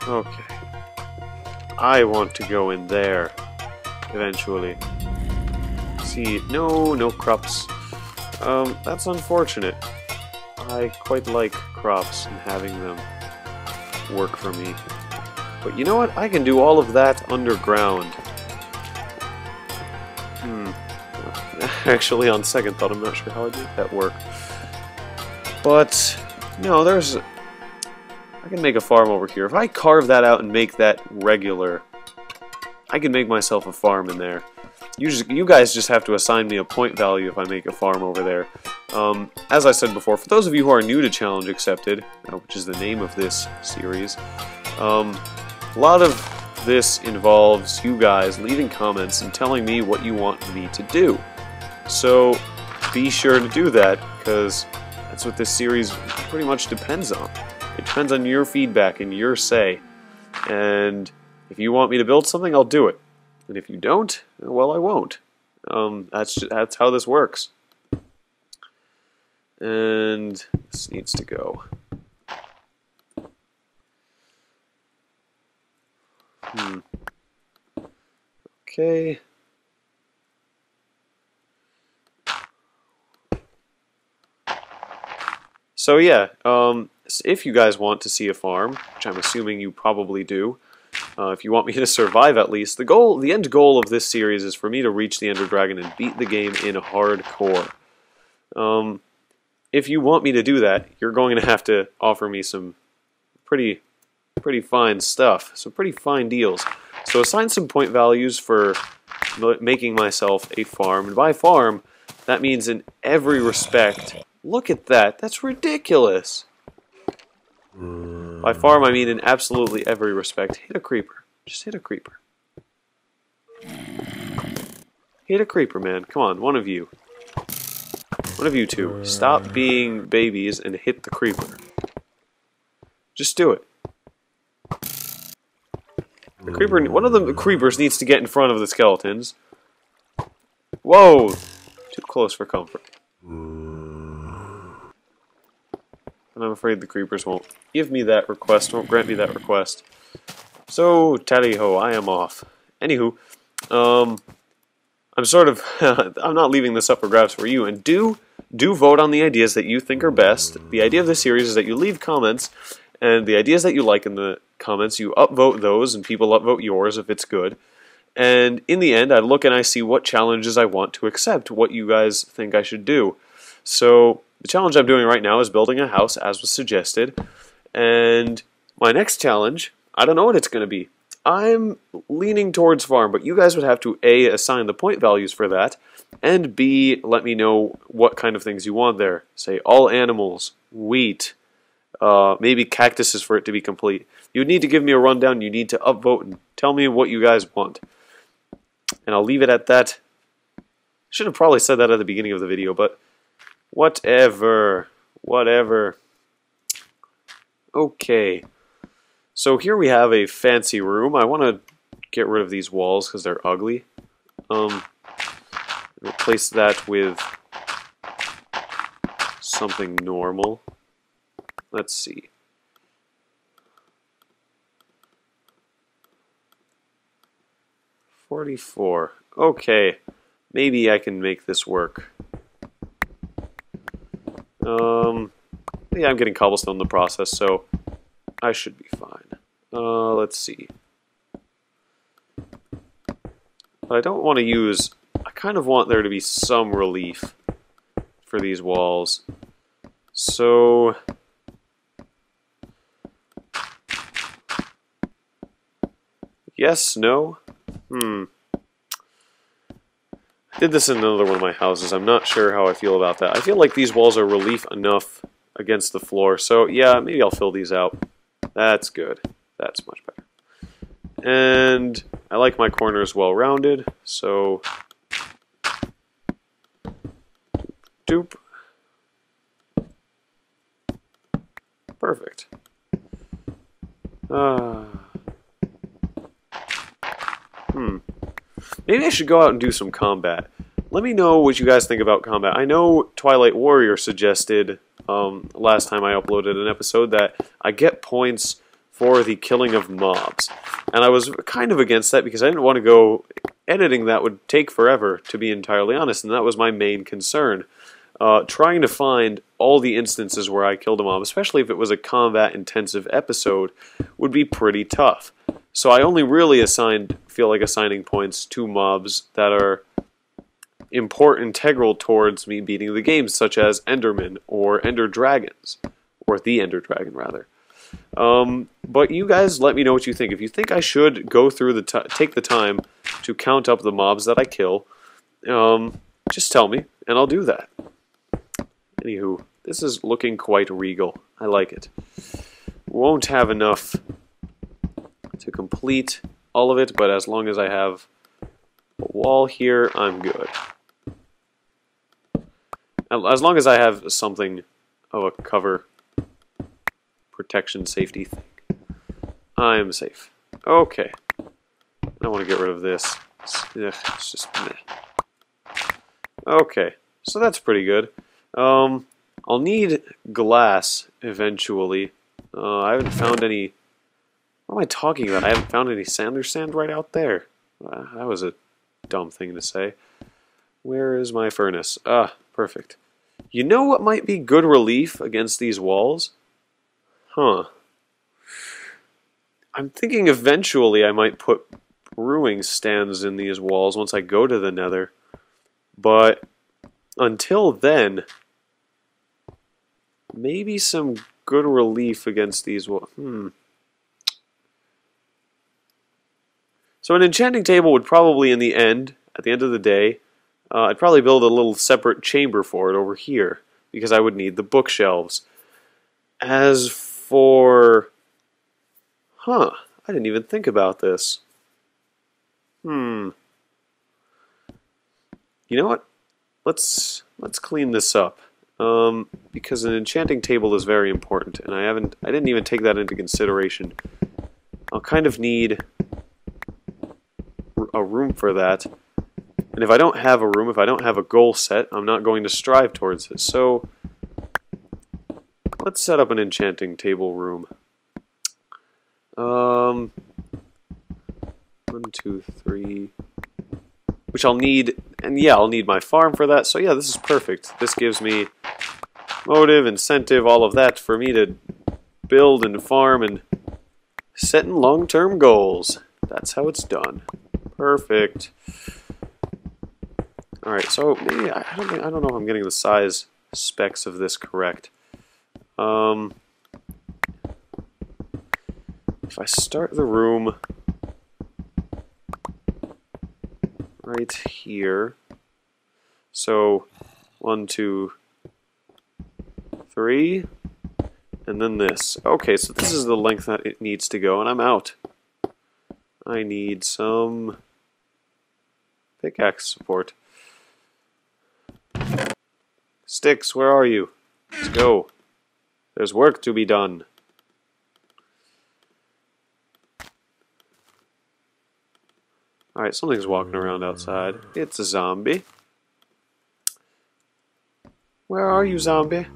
Okay. I want to go in there eventually. See, no crops. That's unfortunate. I quite like crops and having them work for me. But you know what? I can do all of that underground. Actually, on second thought, I'm not sure how I'd make that work. But, no, I can make a farm over here. If I carve that out and make that regular, I can make myself a farm in there. You guys just have to assign me a point value if I make a farm over there. As I said before, for those of you who are new to Challenge Accepted, which is the name of this series, a lot of this involves you guys leaving comments and telling me what you want me to do. So be sure to do that, because that's what this series pretty much depends on. It depends on your feedback and your say. And if you want me to build something, I'll do it. And if you don't, well, I won't. That's how this works. And this needs to go. Okay. So yeah, if you guys want to see a farm, which I'm assuming you probably do, if you want me to survive at least, the end goal of this series is for me to reach the Ender Dragon and beat the game in hardcore. If you want me to do that, you're going to have to offer me some pretty fine stuff, some pretty fine deals. So assign some point values for making myself a farm, and by farm, that means in every respect. Look at that, that's ridiculous. By farm, I mean in absolutely every respect. Hit a creeper. Just hit a creeper. Hit a creeper, man. Come on, one of you. One of you two. Stop being babies and hit the creeper. Just do it. The creeper. One of the creepers needs to get in front of the skeletons. Whoa! Too close for comfort. And I'm afraid the creepers won't give me that request, won't grant me that request. So, tally-ho, I am off. Anywho, I'm sort of, I'm not leaving this up for grabs for you, and do vote on the ideas that you think are best. The idea of this series is that you leave comments, and the ideas that you like in the comments, you upvote those, and people upvote yours if it's good. And in the end, I look and I see what challenges I want to accept, what you guys think I should do. So, the challenge I'm doing right now is building a house, as was suggested. And my next challenge, I don't know what it's going to be. I'm leaning towards farm, but you guys would have to A, assign the point values for that, and B, let me know what kind of things you want there. Say all animals, wheat, maybe cactuses for it to be complete. You would need to give me a rundown, you need to upvote and tell me what you guys want. And I'll leave it at that. Should have probably said that at the beginning of the video, but whatever. Okay. So here we have a fancy room. I want to get rid of these walls because they're ugly. Replace that with something normal. Let's see. $44. Okay. Maybe I can make this work. Yeah, I'm getting cobblestone in the process, so I should be fine. Let's see. But I don't want to use... I kind of want there to be some relief for these walls. So... yes, no? I did this in another one of my houses. I'm not sure how I feel about that. I feel like these walls are relief enough against the floor. So, yeah, maybe I'll fill these out. That's good. That's much better. And I like my corners well-rounded, so... doop. Perfect. Maybe I should go out and do some combat. Let me know what you guys think about combat. I know Twilight Warrior suggested last time I uploaded an episode that I get points for the killing of mobs. And I was kind of against that because I didn't want to go editing that would take forever, to be entirely honest, and that was my main concern. Trying to find all the instances where I killed a mob, especially if it was a combat-intensive episode, would be pretty tough. So I only really feel like assigning points to mobs that are integral towards me beating the game, such as Endermen or Ender Dragons, or the Ender Dragon, rather. But you guys let me know what you think. If you think I should go through take the time to count up the mobs that I kill, just tell me, and I'll do that. Anywho, this is looking quite regal. I like it. Won't have enough to complete all of it, but as long as I have a wall here, I'm good. As long as I have something of a cover, protection, safety thing, I am safe. Okay. I want to get rid of this. It's just meh. Okay, so that's pretty good. I'll need glass eventually. I haven't found any... What am I talking about? I haven't found any sand right out there. That was a dumb thing to say. Where is my furnace? Ah, perfect. You know what might be good relief against these walls? Huh. I'm thinking eventually I might put brewing stands in these walls once I go to the Nether. But until then, maybe some good relief against these walls. So an enchanting table would probably, at the end of the day, I'd probably build a little separate chamber for it over here, because I would need the bookshelves. As for... I didn't even think about this. You know what? Let's clean this up. Because an enchanting table is very important, and I didn't even take that into consideration. I'll kind of need a room for that. And if I don't have a room, if I don't have a goal set, I'm not going to strive towards it. So let's set up an enchanting table room. 1, 2, 3. Which I'll need, and yeah, I'll need my farm for that. So yeah, this is perfect. This gives me motive, incentive, all of that for me to build and farm and set in long-term goals. That's how it's done. Perfect. All right, so maybe I don't know if I'm getting the size specs of this correct. If I start the room right here, so 1, 2, 3, and then this. Okay, so this is the length that it needs to go, and I'm out. I need some pickaxe support. Sticks, where are you? Let's go. There's work to be done. Alright, something's walking around outside. It's a zombie. Where are you, zombie?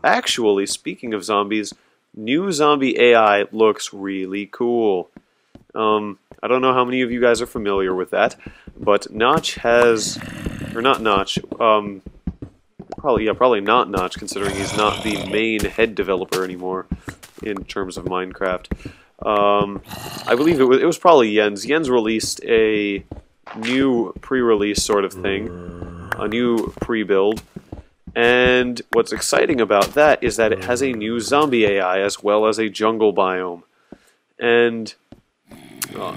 Actually, speaking of zombies, new zombie AI looks really cool. I don't know how many of you guys are familiar with that, but Notch has... Or not Notch, probably not Notch, considering he's not the main head developer anymore in terms of Minecraft. I believe it was probably Jens. Jens released a new pre-release sort of thing, a new pre-build, and what's exciting about that is that it has a new zombie AI as well as a jungle biome. And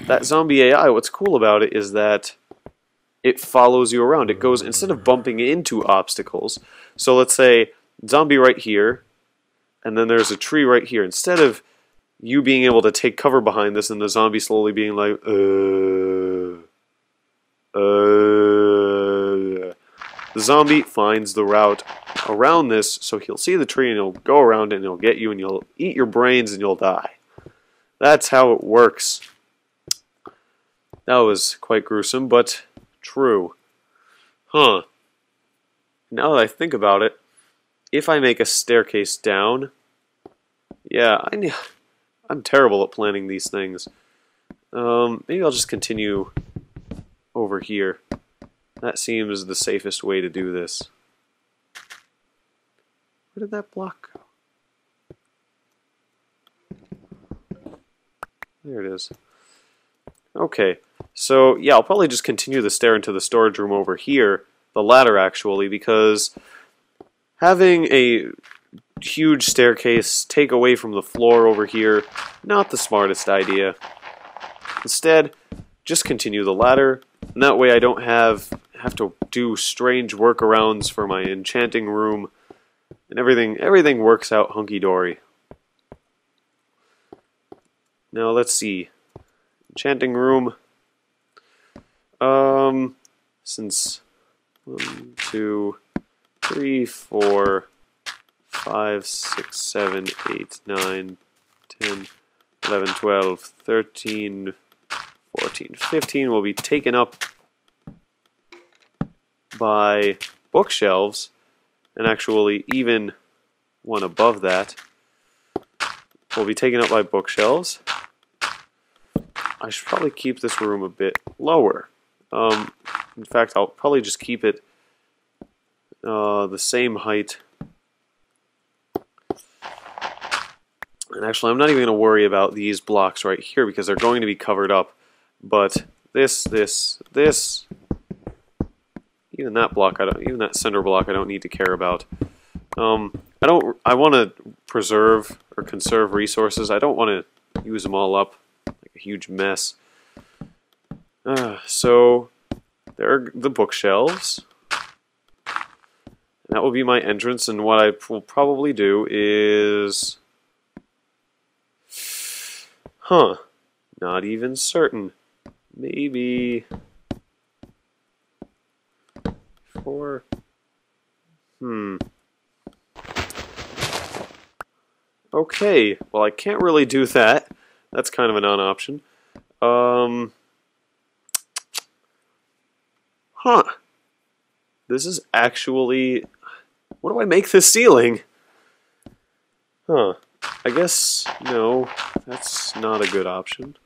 that zombie AI, what's cool about it is that it follows you around. It goes, instead of bumping into obstacles, so let's say zombie right here, and then there's a tree right here. Instead of you being able to take cover behind this and the zombie slowly being like, the zombie finds the route around this, so he'll see the tree and he'll go around it and he'll get you and you'll eat your brains and you'll die. That's how it works. That was quite gruesome, but true. Huh. Now that I think about it, if I make a staircase down, yeah, I'm terrible at planning these things. Maybe I'll just continue over here. That seems the safest way to do this. Where did that block go? There it is. Okay, so yeah, I'll probably just continue the stair into the storage room over here, the ladder actually, because having a huge staircase take away from the floor over here, not the smartest idea. Instead, just continue the ladder, and that way I don't have to do strange workarounds for my enchanting room, and everything works out hunky-dory. Now let's see. Enchanting room. Since 1, 2, 3, 4, 5, 6, 7, 8, 9, 10, 11, 12, 13, 14, 15 will be taken up by bookshelves, and actually even one above that will be taken up by bookshelves. I should probably keep this room a bit lower. In fact, I'll probably just keep it the same height. And actually, I'm not even going to worry about these blocks right here because they're going to be covered up. But this, even that block, even that center block, I don't need to care about. I want to preserve or conserve resources. I don't want to use them all up like a huge mess. So there are the bookshelves. That will be my entrance, and what I will probably do is... Not even certain. Maybe... 4... Okay, well I can't really do that. That's kind of a non-option. This is actually... What do I make this ceiling? I guess, no, that's not a good option.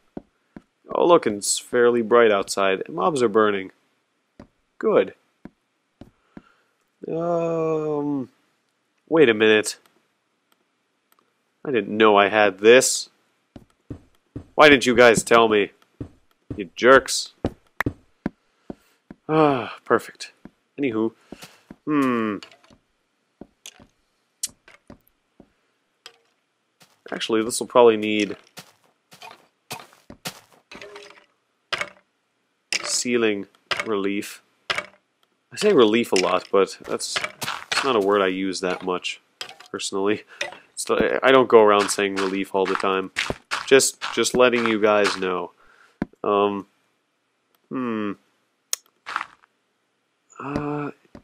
Oh look, it's fairly bright outside, and mobs are burning. Good. Wait a minute. I didn't know I had this. Why didn't you guys tell me? You jerks. Perfect. Anywho, Actually, this will probably need ceiling relief. I say relief a lot, but it's not a word I use that much, personally. I don't go around saying relief all the time. Just letting you guys know.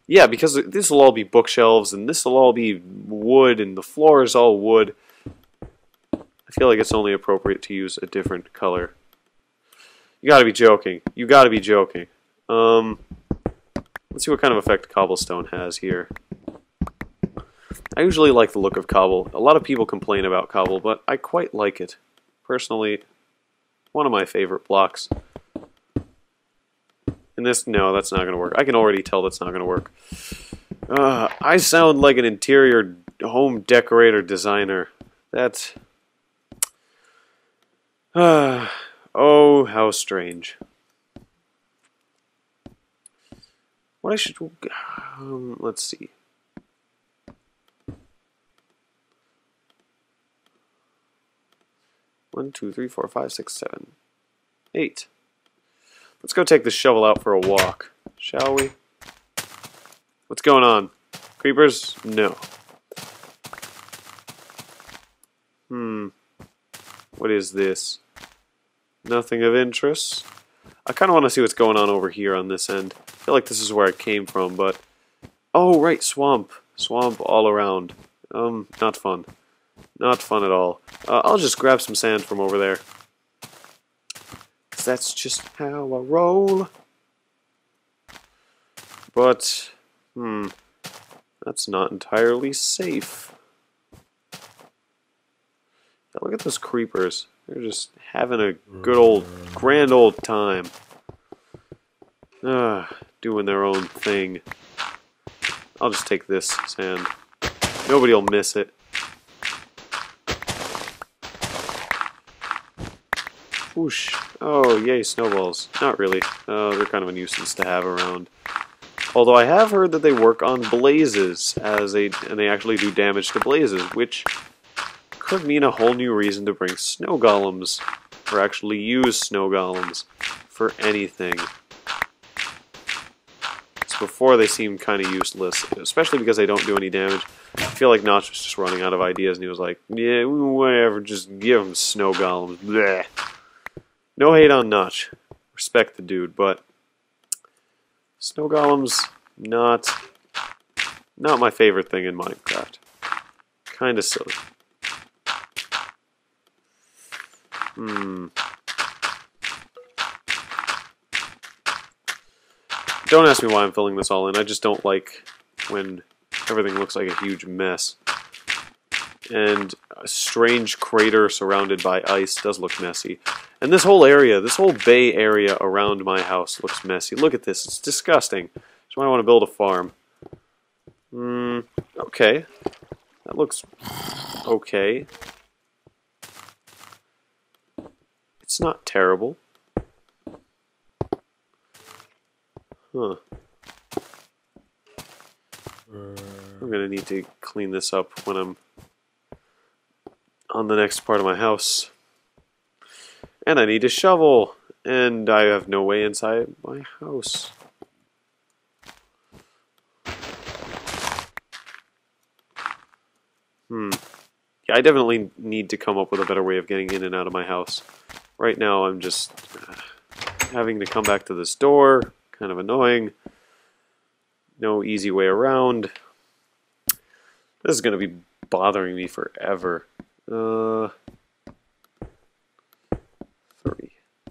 Yeah, because this will all be bookshelves, and this will all be wood, and the floor is all wood. I feel like it's only appropriate to use a different color. You gotta be joking. You gotta be joking. Let's see what kind of effect cobblestone has here. I usually like the look of cobble. A lot of people complain about cobble, but I quite like it. Personally, one of my favorite blocks. And this, no, that's not going to work. I can already tell that's not going to work. I sound like an interior home decorator designer. That's... oh, how strange. What I should... let's see. One, two, three, four, five, six, 7, 8. Let's go take the shovel out for a walk, shall we? What's going on? Creepers? No. What is this? Nothing of interest. I kind of want to see what's going on over here on this end. I feel like this is where I came from, but... Oh, right, swamp. Swamp all around. Not fun. Not fun at all. I'll just grab some sand from over there. That's just how I roll. But, that's not entirely safe. Look at those creepers. They're just having a good old, grand old time. Doing their own thing. I'll just take this sand. Nobody will miss it. Whoosh. Oh, yay, snowballs. Not really. They're kind of a nuisance to have around. Although I have heard that they work on blazes, and they actually do damage to blazes, which could mean a whole new reason to bring snow golems, or actually use snow golems for anything. Before they seemed kind of useless, especially because they don't do any damage. I feel like Notch was just running out of ideas, and he was like, yeah, whatever, just give him snow golems. Blech. No hate on Notch. Respect the dude, but snow golems, not my favorite thing in Minecraft. Kind of silly. Don't ask me why I'm filling this all in. I just don't like when everything looks like a huge mess. And a strange crater surrounded by ice does look messy. And this whole area, this whole bay area around my house looks messy. Look at this. It's disgusting. So I want to build a farm. Okay. That looks okay. It's not terrible. Huh. I'm gonna need to clean this up when I'm on the next part of my house. And I need a shovel. And I have no way inside my house. Yeah, I definitely need to come up with a better way of getting in and out of my house. Right now I'm just having to come back to this door. Kind of annoying. No easy way around. This is going to be bothering me forever. 3.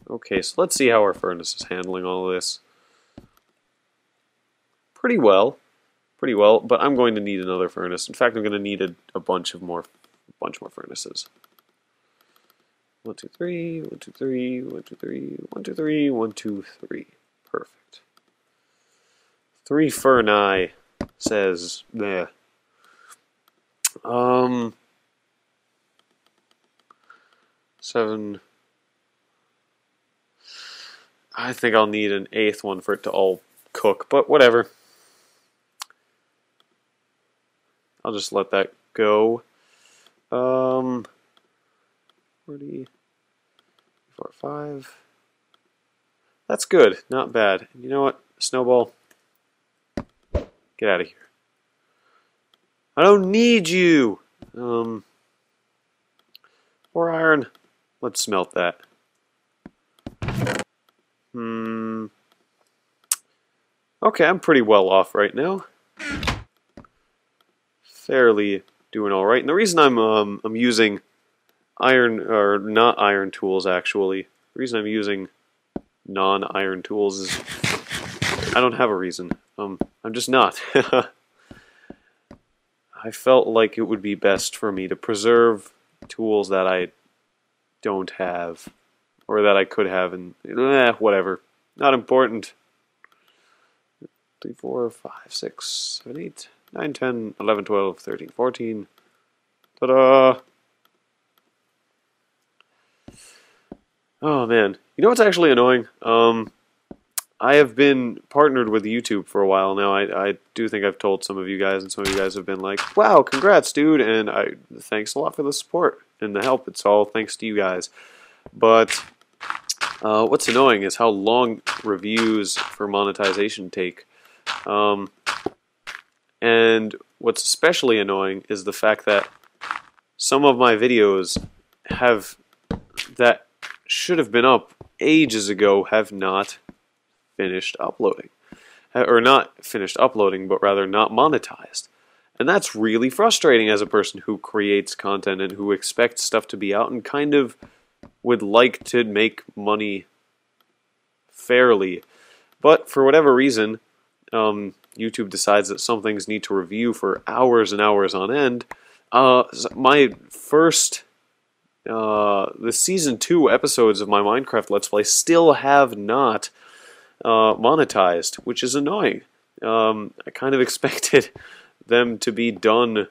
Okay, so let's see how our furnace is handling all of this. Pretty well. Pretty well, but I'm going to need another furnace. In fact, I'm going to need a bunch more furnaces. 1, 2, 3, 1, 2, 3, 1, 2, 3, 1, 2, 3, 1, 2, 3. Perfect. 3 furni says there. 7. I think I'll need an 8th one for it to all cook, but whatever. I'll just let that go. 40, 4, 5. That's good, not bad. You know what, Snowball? Get out of here. I don't need you! 4 iron. Let's smelt that. Okay, I'm pretty well off right now. Fairly doing all right. And the reason I'm using iron, or not iron tools actually, the reason I'm using non-iron tools is I don't have a reason. I'm just not. I felt like it would be best for me to preserve tools that I don't have, or that I could have, and whatever. Not important. 3, 4, 5, 6, 7, 8, 9, 10, 11, 12, 13, 14. Ta-da! Oh man, you know what's actually annoying? I have been partnered with YouTube for a while now. I do think I've told some of you guys, and some of you guys have been like, wow, congrats, dude, and thanks a lot for the support and the help. It's all thanks to you guys. But what's annoying is how long reviews for monetization take. And what's especially annoying is the fact that some of my videos that should have been up ages ago have not finished uploading. Or not finished uploading, but rather not monetized. And that's really frustrating as a person who creates content and who expects stuff to be out and kind of would like to make money fairly. But for whatever reason, YouTube decides that some things need to review for hours and hours on end. My first the Season 2 episodes of my Minecraft Let's Play still have not monetized, which is annoying. I kind of expected them to be done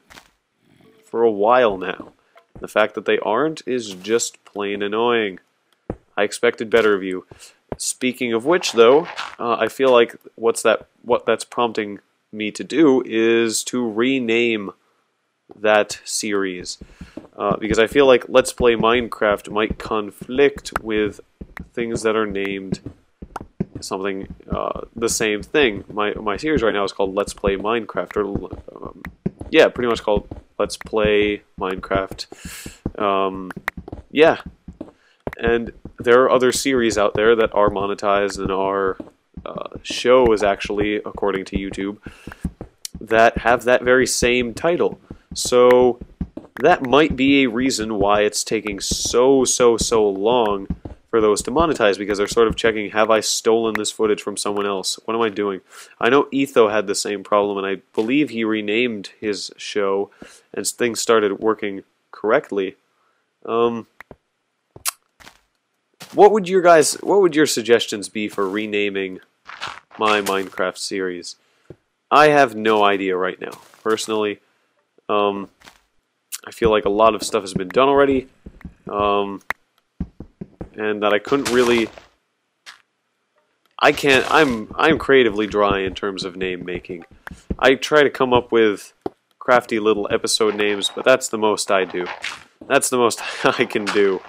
for a while now. The fact that they aren't is just plain annoying. I expected better of you. Speaking of which, though, I feel like what that's prompting me to do is to rename that series. Because I feel like Let's Play Minecraft might conflict with things that are named something the same thing. My series right now is called Let's Play Minecraft, or yeah, pretty much called Let's Play Minecraft. Yeah, and there are other series out there that are monetized, and our show is actually, according to YouTube, that have that very same title. So that might be a reason why it's taking so long for those to monetize, because they're sort of checking, have I stolen this footage from someone else? What am I doing? I know Etho had the same problem, and I believe he renamed his show, and things started working correctly. What would your suggestions be for renaming my Minecraft series? I have no idea right now. Personally, I feel like a lot of stuff has been done already, and that I couldn't really. I'm creatively dry in terms of name making. I try to come up with crafty little episode names, but that's the most I do. That's the most I can do.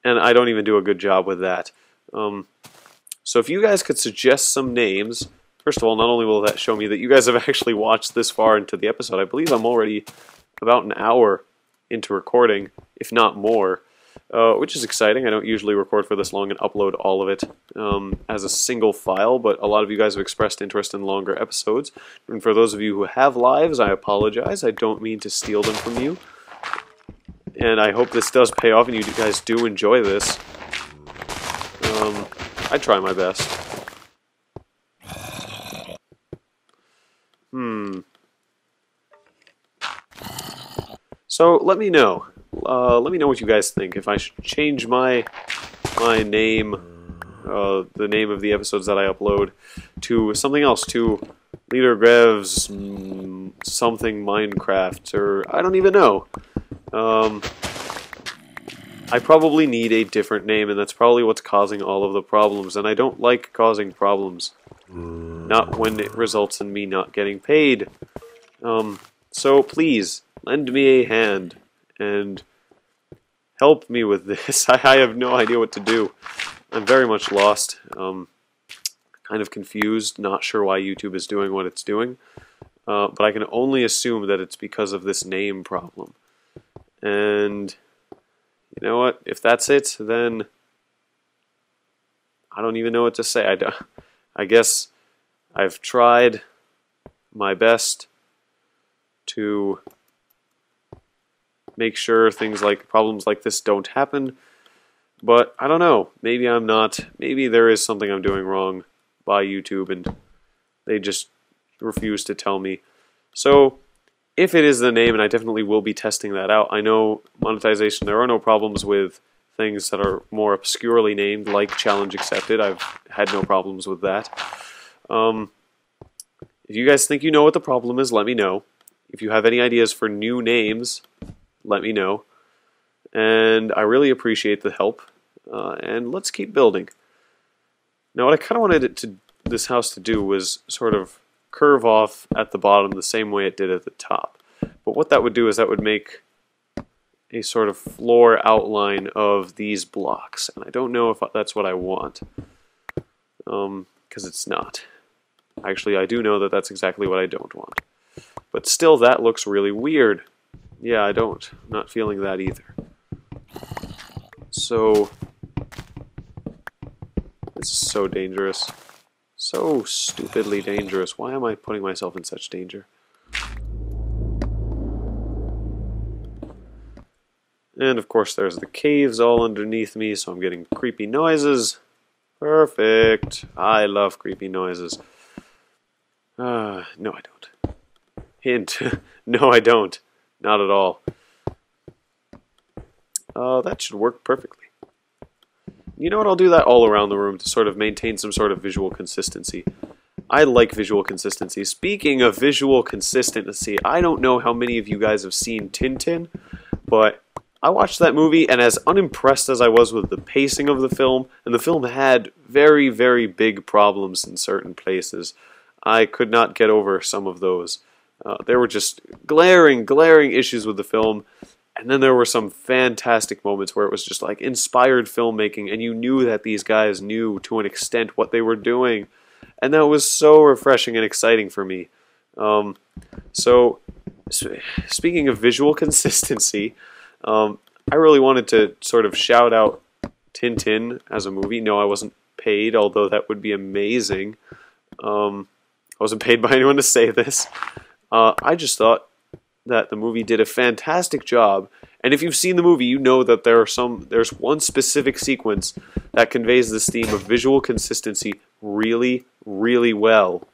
And I don't even do a good job with that. So if you guys could suggest some names, first of all, not only will that show me that you guys have actually watched this far into the episode, I believe I'm already about an hour into recording, if not more, which is exciting. I don't usually record for this long and upload all of it as a single file, but a lot of you guys have expressed interest in longer episodes. And for those of you who have lives, I apologize. I don't mean to steal them from you. And I hope this does pay off and you guys do enjoy this. I try my best. So let me know. Let me know what you guys think. If I should change my name, the name of the episodes that I upload, to something else, to LeaderGrev's something Minecraft, or I don't even know. I probably need a different name, and that's probably what's causing all of the problems, and I don't like causing problems. Not when it results in me not getting paid. So please, lend me a hand, and help me with this. I have no idea what to do. I'm very much lost. Kind of confused, not sure why YouTube is doing what it's doing. But I can only assume that it's because of this name problem. And you know what? If that's it, then I don't even know what to say. I guess I've tried my best to make sure problems like this don't happen, but I don't know. Maybe I'm not. Maybe there is something I'm doing wrong by YouTube, and they just refuse to tell me. So if it is the name, and I definitely will be testing that out. I know monetization, there are no problems with things that are more obscurely named, like Challenge Accepted. I've had no problems with that. If you guys think you know what the problem is, let me know. If you have any ideas for new names, let me know. And I really appreciate the help. And let's keep building. Now, what I kind of wanted this house to do was sort of curve off at the bottom the same way it did at the top. But what that would do is that would make a sort of floor outline of these blocks. And I don't know if that's what I want. Because it's not. Actually, I do know that that's exactly what I don't want. But still, that looks really weird. Yeah, I'm not feeling that either. So, this is so dangerous. So stupidly dangerous. Why am I putting myself in such danger? And of course there's the caves all underneath me, so I'm getting creepy noises. Perfect. I love creepy noises. No, I don't. Hint. No, I don't. Not at all. that should work perfectly. You know what, I'll do that all around the room to sort of maintain some sort of visual consistency. I like visual consistency. Speaking of visual consistency, I don't know how many of you guys have seen Tintin, but I watched that movie, and as unimpressed as I was with the pacing of the film, and the film had very, very big problems in certain places, I could not get over some of those. There were just glaring issues with the film, and then there were some fantastic moments where it was just like inspired filmmaking, and you knew that these guys knew to an extent what they were doing, and that was so refreshing and exciting for me. So, speaking of visual consistency, I really wanted to sort of shout out Tintin as a movie. No, I wasn't paid, although that would be amazing. I wasn't paid by anyone to say this. I just thought that the movie did a fantastic job. And if you've seen the movie, you know that there's one specific sequence that conveys this theme of visual consistency really, really well.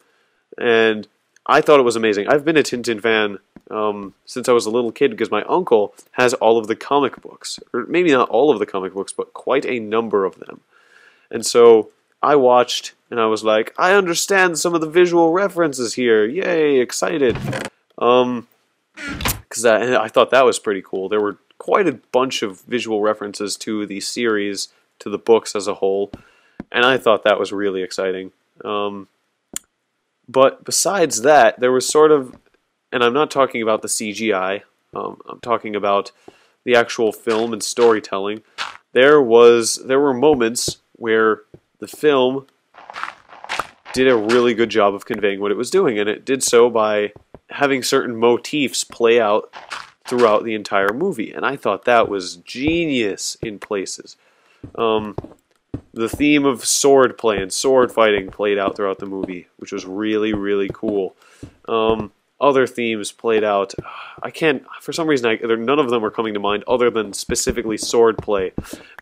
And I thought it was amazing. I've been a Tintin fan since I was a little kid because my uncle has all of the comic books. Or maybe not all of the comic books, but quite a number of them. And so I watched, and I was like, I understand some of the visual references here. Yay, excited. Because I thought that was pretty cool. There were quite a bunch of visual references to the series, to the books as a whole, and I thought that was really exciting. But besides that, there was sort of, and I'm not talking about the CGI, I'm talking about the actual film and storytelling. There were moments where the film did a really good job of conveying what it was doing, and it did so by having certain motifs play out throughout the entire movie, and I thought that was genius in places. The theme of sword play and sword fighting played out throughout the movie, which was really, really cool. Other themes played out. I can't, for some reason, none of them are coming to mind other than specifically sword play,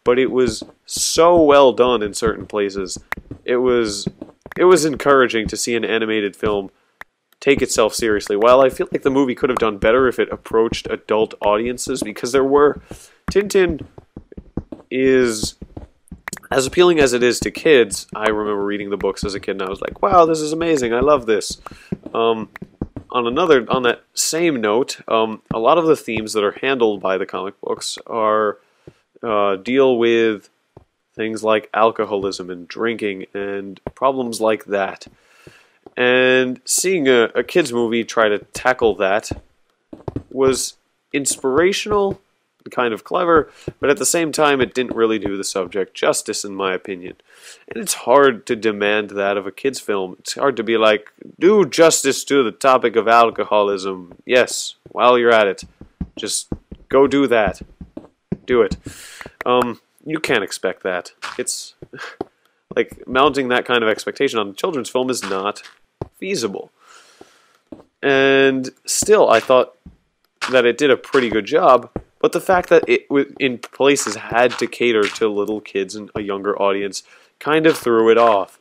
but it was so well done in certain places. It was encouraging to see an animated film take itself seriously. While I feel like the movie could have done better if it approached adult audiences, because Tintin is as appealing as it is to kids. I remember reading the books as a kid, and I was like, "Wow, this is amazing! I love this." On that same note, a lot of the themes that are handled by the comic books are deal with things like alcoholism and drinking and problems like that. And seeing a kids movie try to tackle that was inspirational, kind of clever, but at the same time it didn't really do the subject justice, in my opinion. And it's hard to demand that of a kids film. It's hard to be like, do justice to the topic of alcoholism. Yes, while you're at it, just go do that. Do it. You can't expect that. It's like mounting that kind of expectation on a children's film is not feasible. And still, I thought that it did a pretty good job. But the fact that it, in places, had to cater to little kids and a younger audience kind of threw it off.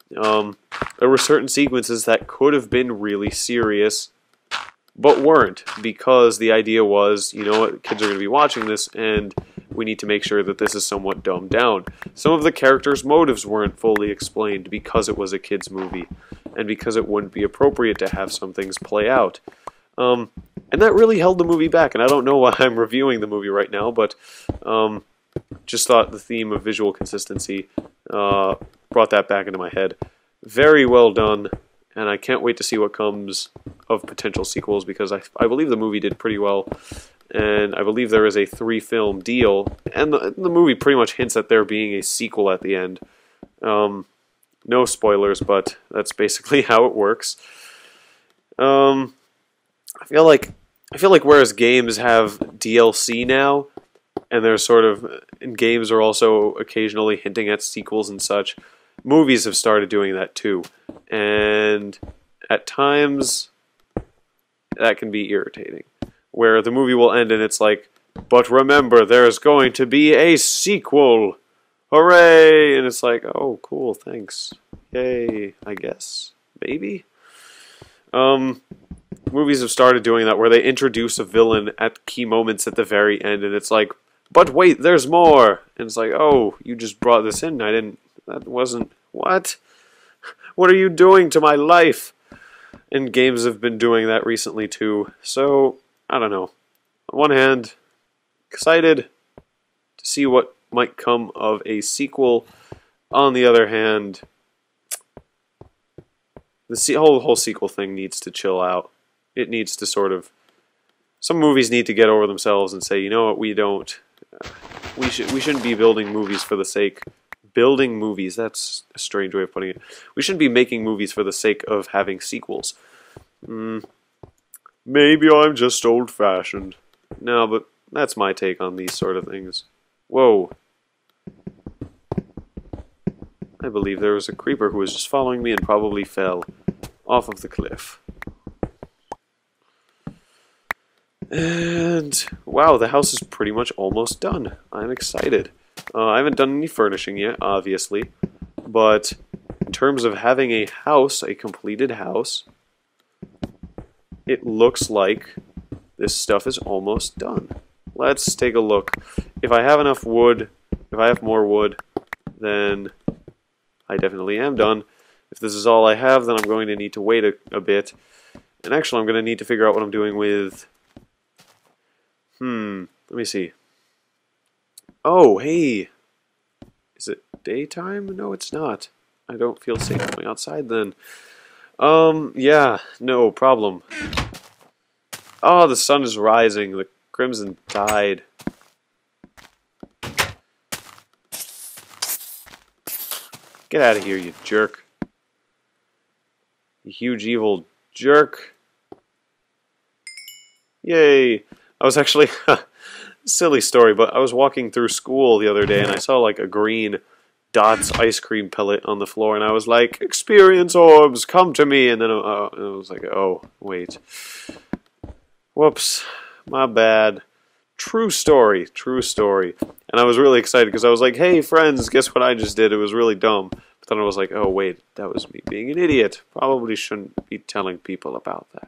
There were certain sequences that could have been really serious, but weren't, because the idea was, you know what, kids are going to be watching this, and we need to make sure that this is somewhat dumbed down. Some of the characters' motives weren't fully explained because it was a kids' movie, and because it wouldn't be appropriate to have some things play out. And that really held the movie back, and I don't know why I'm reviewing the movie right now, but just thought the theme of visual consistency brought that back into my head. Very well done, and I can't wait to see what comes of potential sequels, because I believe the movie did pretty well, and I believe there is a 3-film deal, and the movie pretty much hints at there being a sequel at the end. No spoilers, but that's basically how it works. I feel like whereas games have DLC now, and there's sort of, and games are also occasionally hinting at sequels and such, movies have started doing that too. And at times, that can be irritating. Where the movie will end and it's like, but remember, there's going to be a sequel! Hooray! And it's like, oh, cool, thanks. Yay, I guess. Maybe? Movies have started doing that, where they introduce a villain at key moments at the very end, and it's like, But wait, there's more! And it's like, oh, you just brought this in. I didn't... That wasn't... What? What are you doing to my life? And games have been doing that recently too. So, I don't know. On one hand, excited to see what might come of a sequel. On the other hand, the whole sequel thing needs to chill out. It needs to sort of... Some movies need to get over themselves and say, you know what, we don't... we shouldn't be building movies for the sake... Building movies, that's a strange way of putting it. We shouldn't be making movies for the sake of having sequels. Maybe I'm just old-fashioned. No, but that's my take on these sort of things. Whoa. I believe there was a creeper who was just following me and probably fell off of the cliff. And, wow, the house is pretty much almost done. I'm excited. I haven't done any furnishing yet, obviously. But in terms of having a house, a completed house, it looks like this stuff is almost done. Let's take a look. If I have enough wood, if I have more wood, then I definitely am done. If this is all I have, then I'm going to need to wait a bit. And actually, I'm going to need to figure out what I'm doing with... let me see. Oh, hey! Is it daytime? No, it's not. I don't feel safe going outside then. Yeah, no problem. Oh, the sun is rising. The crimson tide. Get out of here, you jerk. You huge evil jerk. Yay! I was actually... silly story, but I was walking through school the other day and I saw like a green Dots ice cream pellet on the floor and I was like, experience orbs, come to me, and then I was like, oh, wait. Whoops, my bad. True story, true story. And I was really excited because I was like, hey friends, guess what I just did? It was really dumb. But then I was like, oh wait, that was me being an idiot. Probably shouldn't be telling people about that.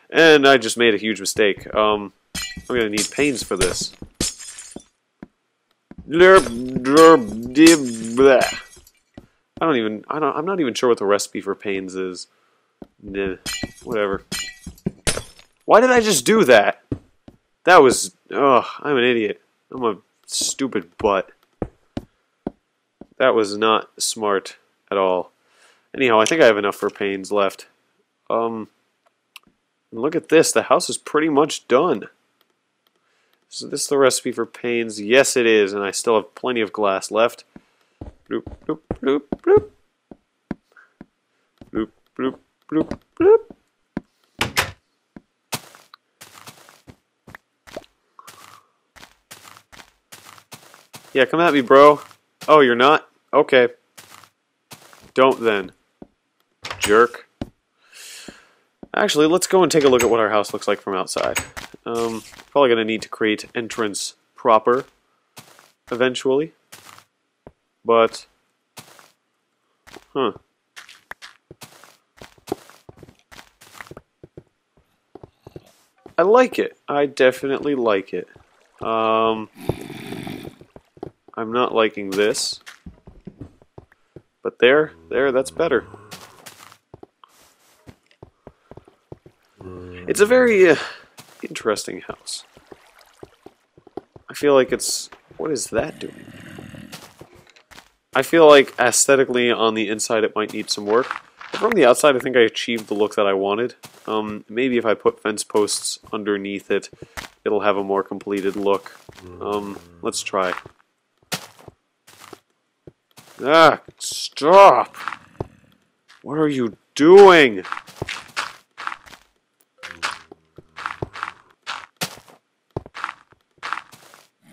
And I just made a huge mistake. I'm gonna need panes for this. I'm not even sure what the recipe for panes is. Nah, whatever. Why did I just do that? That was, I'm an idiot. I'm a stupid butt. That was not smart at all. Anyhow, I think I have enough for panes left. Look at this. The house is pretty much done. Is this the recipe for panes? Yes, it is, and I still have plenty of glass left. Bloop, bloop, bloop, bloop. Bloop, bloop, bloop, bloop. Yeah, come at me, bro. Oh, you're not? Okay. Don't then. Jerk. Actually, let's go and take a look at what our house looks like from outside. Probably going to need to create entrance proper eventually. But, I like it. I definitely like it. I'm not liking this. But there, that's better. It's a very interesting house. I feel like it's... What is that doing? I feel like aesthetically on the inside it might need some work. But from the outside I think I achieved the look that I wanted. Maybe if I put fence posts underneath it, it'll have a more completed look. Let's try. Ah, stop! What are you doing?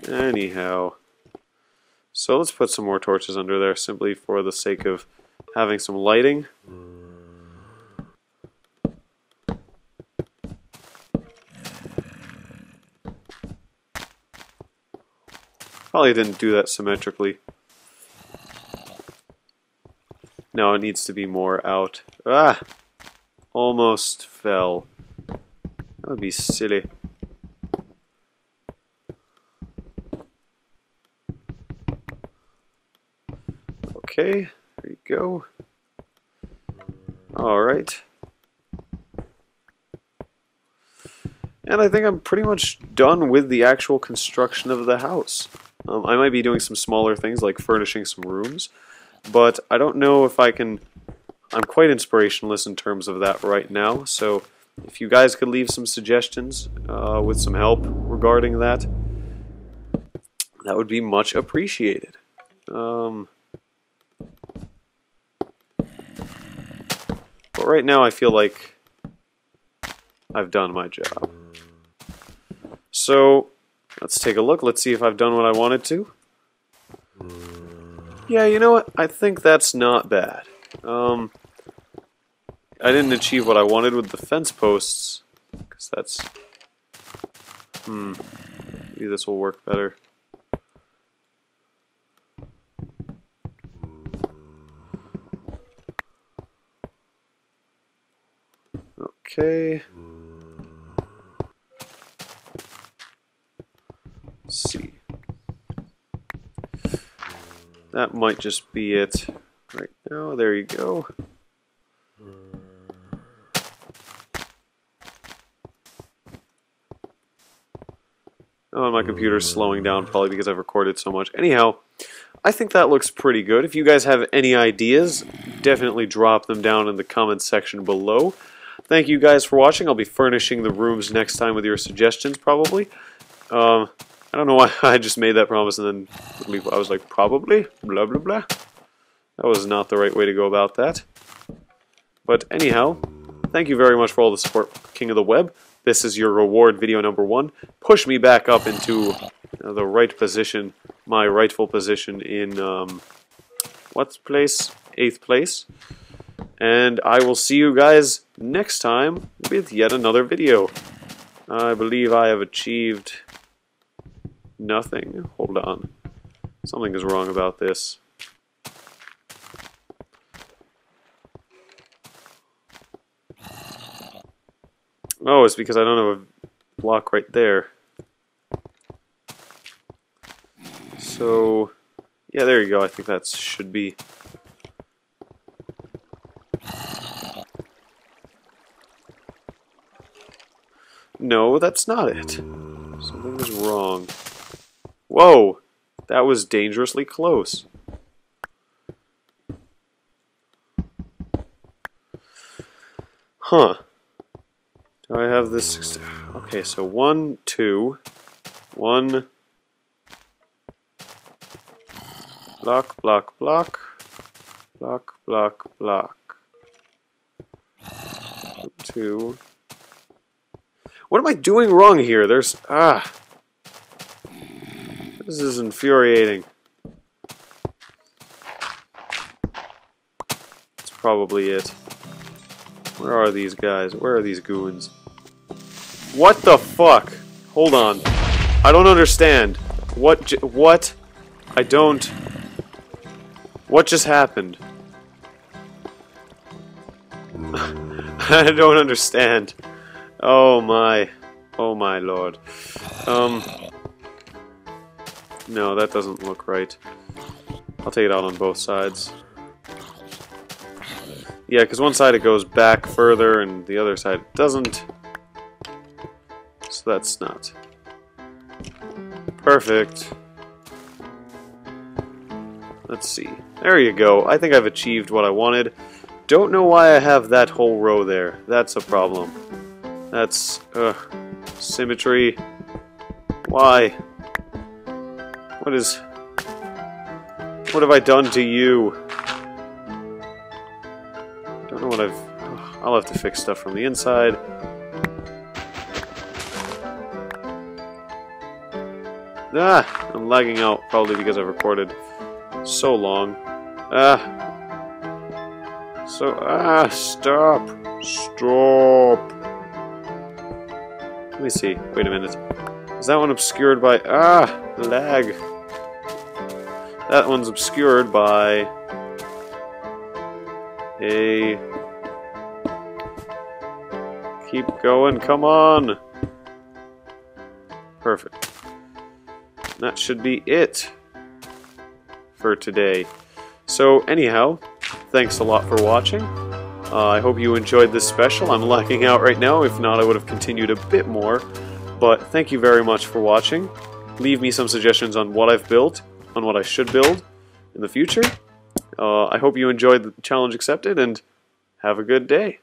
Anyhow, so let's put some more torches under there simply for the sake of having some lighting. Probably didn't do that symmetrically. No, it needs to be more out. Ah! Almost fell. That would be silly. Okay, there you go. Alright. And I think I'm pretty much done with the actual construction of the house. I might be doing some smaller things like furnishing some rooms, but I don't know if I can... I'm quite inspirationless in terms of that right now, so if you guys could leave some suggestions with some help regarding that, that would be much appreciated. But right now I feel like I've done my job. So, let's take a look. Let's see if I've done what I wanted to. Yeah, you know what? I think that's not bad. I didn't achieve what I wanted with the fence posts, because that's... maybe this will work better. Okay. Let's see. That might just be it right now. There you go. Oh, my computer's slowing down probably because I've recorded so much. Anyhow, I think that looks pretty good. If you guys have any ideas, definitely drop them down in the comments section below. Thank you guys for watching. I'll be furnishing the rooms next time with your suggestions, probably. I don't know why I just made that promise and then I was like, probably? Blah, blah, blah. That was not the right way to go about that. But anyhow, thank you very much for all the support, King of the Web. This is your reward video number 1. Push me back up into the right position, my rightful position in, what place? 8th place. And I will see you guys next time with yet another video. I believe I have achieved nothing. Hold on. Something is wrong about this. Oh, it's because I don't have a block right there. So, yeah, there you go. I think that should be... No, that's not it. Something is wrong. Whoa! That was dangerously close. Huh. Do I have this? Okay, so 1, 2, 1. Block, block, block. Block, block, block. 2. What am I doing wrong here? There's... This is infuriating. That's probably it. Where are these guys? Where are these goons? What the fuck? Hold on. I don't understand. What? I don't... What just happened? I don't understand. Oh my lord. No, that doesn't look right. I'll take it out on both sides. Yeah, because one side it goes back further and the other side it doesn't. So that's not perfect. Let's see. There you go. I think I've achieved what I wanted. Don't know why I have that whole row there. That's a problem. That's, symmetry. Why? What have I done to you? Don't know what I'll have to fix stuff from the inside. I'm lagging out, probably because I've recorded so long. Stop! Stop! Let me see. Wait a minute. Is that one obscured by... lag. That one's obscured by... a... Keep going, come on! Perfect. That should be it for today. So anyhow, thanks a lot for watching. I hope you enjoyed this special. I'm lacking out right now. If not, I would have continued a bit more. But thank you very much for watching. Leave me some suggestions on what I've built, on what I should build in the future. I hope you enjoyed the challenge accepted, and have a good day.